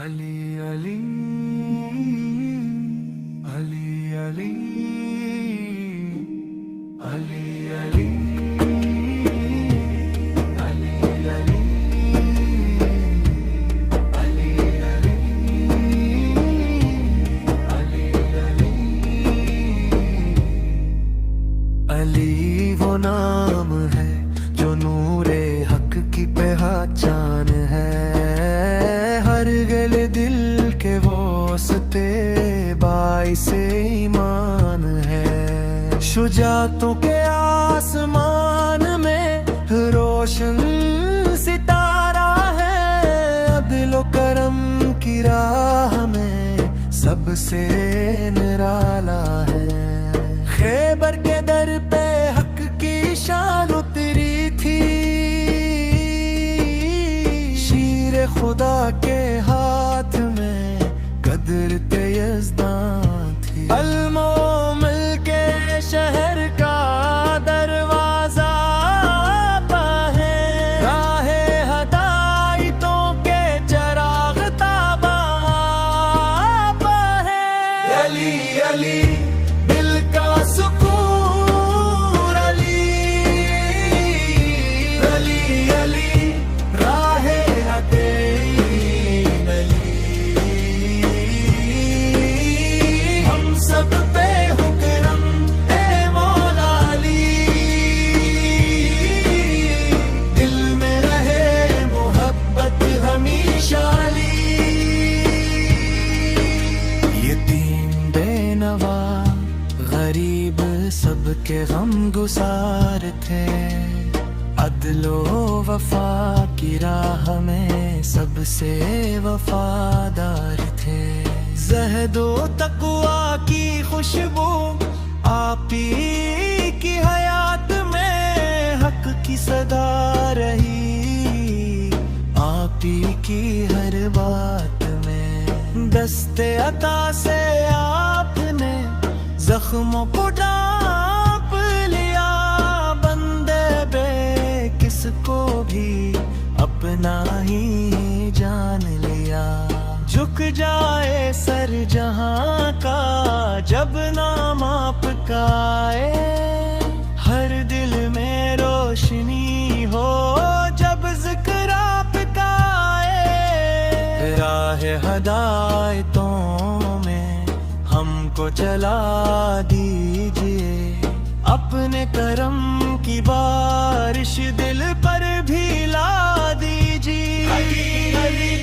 علی علی علی علی علی علی علی وہ نام ہے جو نور حق کی پہچان ہے، ہر گل دل کے واسطے باعث ایمان ہے، شجاعتوں کے آسمان میں روشن ستارہ ہے، عدل و کرم کی راہ میں سب سے نرالا ہے، خیبر کے در پہ حق کی شان اتری تھی، شیر خدا کے ہاتھ میں قدر یزدان تھی، المومل کے شہر کا دروازہ ہے، راہ ہدایتوں کے چراغ تابا ہے، علی علی دل کا سکون، علی علی علی راہ حقین، علی ہم سب پہ حکم اے مولا علی، دل میں رہے محبت ہمیشہ علی، یتیم بے نوا غریب سب کے غم گسار تھے، عدل و وفا کی راہ میں سب سے وفادار تھے، زہد و تقویٰ کی خوشبو آپ ہی کی حیات میں، حق کی صدا رہی آپ ہی کی ہر بات میں، دستے عطا سے آپ نے زخموں کو ڈانپ لیا، بندے بے کس کو بھی اپنا ہی جان لیا، جھک جائے سر جہاں کا جب نام آپ کا آئے، ہر دل میں روشنی ہو جب ذکر آپ کا آئے، راہ ہدایتوں میں ہم کو چلا دیجئے، اپنے کرم کی بارش دل پر بھی لا دیجئے، علی علی